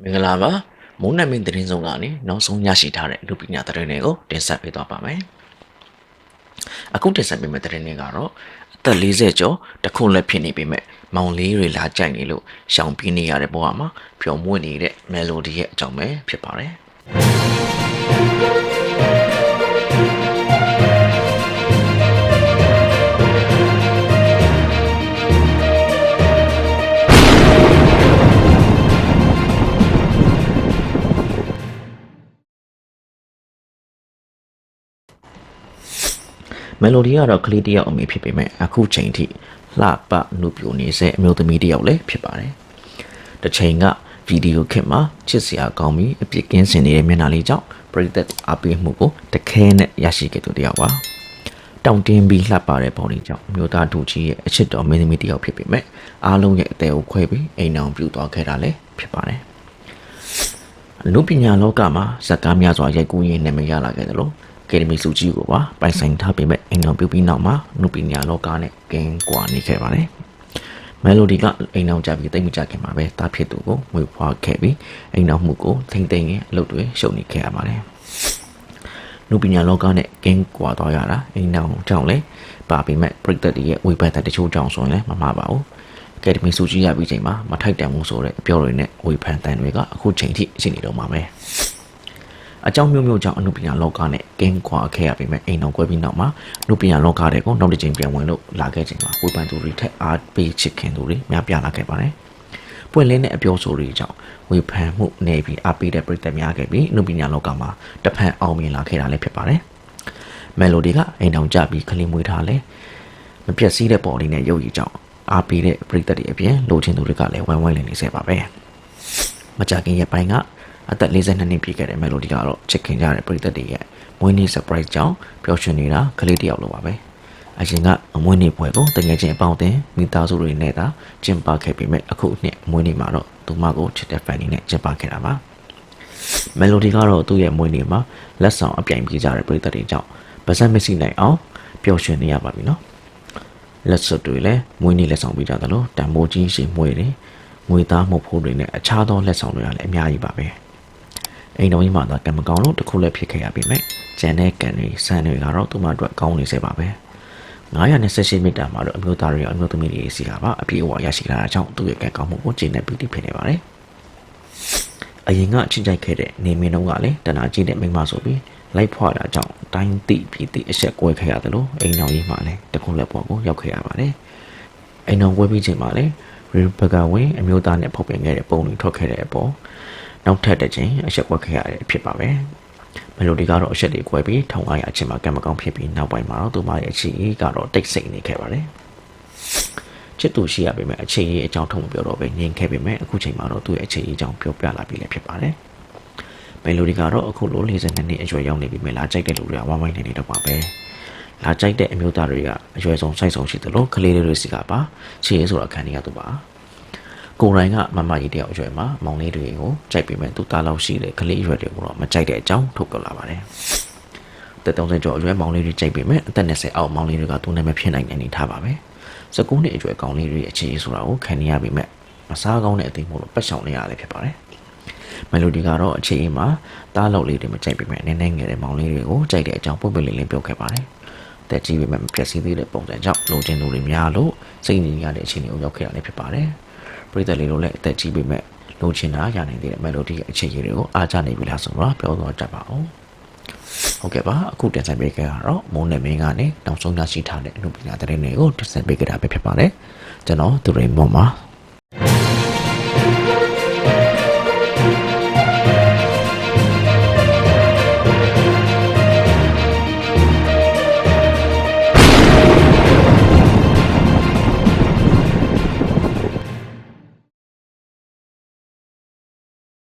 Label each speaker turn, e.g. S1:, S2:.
S1: မင်္ဂလာပါမိုးနမင်းသတင်းဆောင်ကနေနောက်ဆုံးရရှိထားတဲ့လူပညာသတင်းတွေကိုတင်ဆက်ပေးသွားပါမယ်အခုတင်ဆက်ပေးမယ့်သတင်းတွေကတော့အသက်40ကျော်တခုလက်ဖြစ်နေပေမဲ့မောင်လေးတွေလာကြိုက်နေလို့ရှောင်ပြေးနေရတဲ့ဘဝမှာပျော်မွေ့နေတဲ့မယ်လိုဒီရဲ့အကြောင်းပဲဖြစ်ပါတယ်မယ်လိုဒီကတော့ကလေးတယောက်အမေဖြစ်ပေမဲ့အခုချိန်ထိလှပနုပြိုနေစေအမျိုးသမီးတယောက်လည်းဖြစ်ပါတယ်။တစ်ချိန်ကဗီဒီယိုခစ်မှာချစ်စရာကောင်းပြီးအပြစ်ကင်းစင်နေတဲ့မျက်နှာလေးကြောင့်ပရိသတ်အားပေးမှုကိုတခဲနဲ့ရရှိခဲ့သူတယောက်ပါ။တောင်တင်းပြီးလှပတဲ့ပုံလေးကြောင့်မျိုးသားဒူကြီးရဲ့အချစ်တော်မင်းသမီးတယောက်ဖြစ်ပေမဲ့အားလုံးရဲ့အသေးကိုခွဲပြီးအိမ်အောင်ပြုသွားခဲ့တာလည်းဖြစ်ပါတယ်။လူပညာလောကမှာဇာတ်ကားများစွာရိုက်ကူးရင်းနာမည်ရလာခဲ့တယ်လို့ကယ်ဒမီစုကြီးကိုပါပိုင်ဆိုင်ထားပေမဲ့အိမ်အောင်ပြုပြီးနောက်မှာနုပညာလောကနဲ့ကင်းကွာနေခဲ့ပါတယ်။မယ်လိုဒီကအိမ်အောင်ကြပြီးတိတ်မကြခင်မှာပဲတားဖြစ်သူကိုဝေဖွားခဲ့ပြီးအိမ်အောင်မှုကိုထိမ့်သိမ့်ရဲ့အလုပ်တွေရှုပ်နေခဲ့ရပါတယ်။နုပညာလောကနဲ့ကင်းကွာသွားရတာအိမ်အောင်ကြောင့်လည်းပါပေမဲ့ပရိသတ်တွေရဲ့ဝေဖန်တဲ့တချို့ကြောင့်ဆိုရင်လည်းမမှားပါဘူး။ကယ်ဒမီစုကြီးရပြီးချိန်မှာမထိုက်တန်မှုဆိုတဲ့အပြောတွေနဲ့ဝေဖန်တန်တွေကအခုချိန်ထိရှိနေတော့မှာပဲ။အကြောင်းမျိုးမျိုးကြောင့်အနုပညာလောကနဲ့ကင်းကွာခဲ့ရပေမဲ့အိမ်တော်ကွဲပြီးနောက်မှာအနုပညာလောကတွေကိုနောက်တစ်ချိန်ပြန်ဝင်လို့လာခဲ့ချိန်မှာဝေဖန်သူတွေထက်အားပေးချစ်ခင်သူတွေများပြားလာခဲ့ပါတယ်။ပွင့်လင်းတဲ့အပြောဆိုတွေကြောင့်ဝေဖန်မှုနေပြီးအားပေးတဲ့ပရိသတ်များခဲ့ပြီးအနုပညာလောကမှာတစ်ဖက်အောင်မြင်လာခဲ့တာလည်းဖြစ်ပါတယ်။မယ်လိုဒီကအိမ်တော်ကြပြီးခလင်းမွေးထားလဲမပြတ်စည်းတဲ့ပေါ်လေးနဲ့ရုပ်ရည်ကြောင့်အားပေးတဲ့ပရိသတ်တွေအပြင်လိုချင်သူတွေကလည်းဝိုင်းဝိုင်းလည်နေစေပါပဲ။မကြခင်ရဲ့ပိုင်းကအသက်42နှစ်ပြည့်ခဲ့တဲ့မယ်လိုဒီကတော့ချစ်ခင်ကြတဲ့ပရိသတ်တွေရဲ့မွေးနေ့ surprise ကြောင့်ပျော်ရွှင်နေတာကလေးတယောက်လိုပါပဲအရင်ကအမွေးနေ့ပွဲကိုတကယ်ချင်းအပေါင်းအသင်းမိသားစုတွေနဲ့သာကျင်းပခဲ့ပေမဲ့အခုနှစ်မွေးနေ့မှာတော့သူမကိုချစ်တဲ့ fan တွေနဲ့ကျင်းပခဲ့တာပါမယ်လိုဒီကတော့သူ့ရဲ့မွေးနေ့မှာလက်ဆောင်အပြိုင်ပြေးကြတဲ့ပရိသတ်တွေကြောင့်ပါဇက်မစီနိုင်အောင်ပျော်ရွှင်နေရပါပြီနော်လက်စွပ်တွေလည်းမွေးနေ့လက်ဆောင်ပေးကြသလိုတံမိုးကြီးရှိမွေးတွေငွေသားမှုတ်ဖိုးတွေနဲ့အခြားသောလက်ဆောင်တွေကလည်းအများကြီးပါပဲအိမ်တော်ကြီးမှာတော့ကံမကောင်းလို့တခုလည်းဖြစ်ခဲ့ရပြီမဲ့ကျန်တဲ့ကံတွေစံတွေကတော့သူ့မအတွက်ကောင်းနေစေပါပဲ928မီတာမှာတော့အမျိုးသားတွေအမျိုးသမီးတွေစီကပါအပြည့်အဝရရှိလာတာကြောင့်သူ့ရဲ့ကံကောင်းမှုကိုကျင့်တဲ့ပြီးဖြစ်နေပါတယ်အရင်ကချစ်ကြိုက်ခဲ့တဲ့နေမင်းတို့ကလည်းတနာကြည့်တဲ့မိန်းမဆိုပြီးလိုက်ဖွာတာကြောင့်တိုင်းတိပြီးတိအဆက်ကွဲခဲ့ရတယ်လို့အိမ်တော်ကြီးမှာလည်းတခုလက်ပေါ်ကိုရောက်ခဲ့ရပါတယ်အိမ်တော်ကွဲပြီးချိန်မှာလည်းရီဘဂါဝင်းအမျိုးသားနဲ့ဖောက်ပြန်ခဲ့တဲ့ပုံတွေထွက်ခဲ့တဲ့အပေါ်နောက်ထပ်တစ်ချိန်အဆက်ကွက်ခဲ့ရတဲ့ဖြစ်ပါပဲမယ်လိုဒီကတော့အဆက်တွေကွဲပြီး1500အချိန်မှာကံမကောင်းဖြစ်ပြီးနောက်ပိုင်းမှာတော့သူမရဲ့အခြေအေးကတော့တိတ်ဆိတ်နေခဲ့ပါတယ်ချစ်သူရှိရပေမဲ့အခြေအေးအကြောင်းထုံးမပြောတော့ပဲငြင်းခဲ့ပေမဲ့အခုချိန်မှာတော့သူ့ရဲ့အခြေအေးအကြောင်းပြောပြလာပြီလည်းဖြစ်ပါတယ်မယ်လိုဒီကတော့အခုလို42နှစ်အရွယ်ရောက်နေပြီမဲ့လာကြိုက်တဲ့လူတွေကဝိုင်းဝိုင်းနေနေတော့ပါပဲလာကြိုက်တဲ့အမျိုးသားတွေကအရွယ်ဆုံးစိုက်ဆုံးရှိတယ်လို့ကလေးတွေစီကပါခြေရေးဆိုတာခံနေရသူပါကိုရိုင်းကမမကြီးတယောက်အရွယ်မှာမောင်လေးတွေကိုကြိုက်ပေမဲ့သူသားလောက်ရှိတဲ့ကလေးအရွယ်တွေကိုတော့မကြိုက်တဲ့အကြောင်းထုတ်ပြောလာပါတယ်။တက်30ကျော်အရွယ်မောင်လေးတွေကြိုက်ပေမဲ့အသက်20အောက်မောင်လေးတွေကသူနဲ့မဖြစ်နိုင်တဲ့အနေထားပါပဲ။19နှစ်အရွယ်ကောင်လေးတွေအခြေအေးဆိုတာကိုခံနေရပေမဲ့မစားကောင်းတဲ့အသိမို့လို့ပတ်ဆောင်နေရတယ်ဖြစ်ပါတယ်။မယ်လိုဒီကတော့အခြေအေးမှာသားလောက်လေးတွေမကြိုက်ပေမဲ့နည်းနည်းငယ်တဲ့မောင်လေးတွေကိုကြိုက်တဲ့အကြောင်းပွင့်ပွင့်လင်းလင်းပြောခဲ့ပါတယ်။တက်ကြီးပေမဲ့မပြတ်စည်းသေးတဲ့ပုံစံကြောင့်လိုချင်သူတွေများလို့စိတ်ညစ်ရတဲ့အခြေအနေကိုရောက်ခဲ့တာလည်းဖြစ်ပါတယ်။ပရိသတ်လေးတို့လည်းအသက်ကြီးပေမဲ့လိုချင်တာရနိုင်တဲ့မယ်လိုဒီအခြေအနေတွေကိုအားချနေပြီလားဆိုတော့ပြောတော့တတ်ပါအောင်ဟုတ်ကဲ့ပါအခုတင်ဆက်ပေးခဲ့တာတော့မိုးနယ်မင်းကနေနောက်ဆုံးရရှိထားတဲ့အမှုပညာသတင်းတွေကိုတင်ဆက်ပေးခဲ့တာပဲဖြစ်ပါတယ်ကျွန်တော်သူရိန်မော်ပါ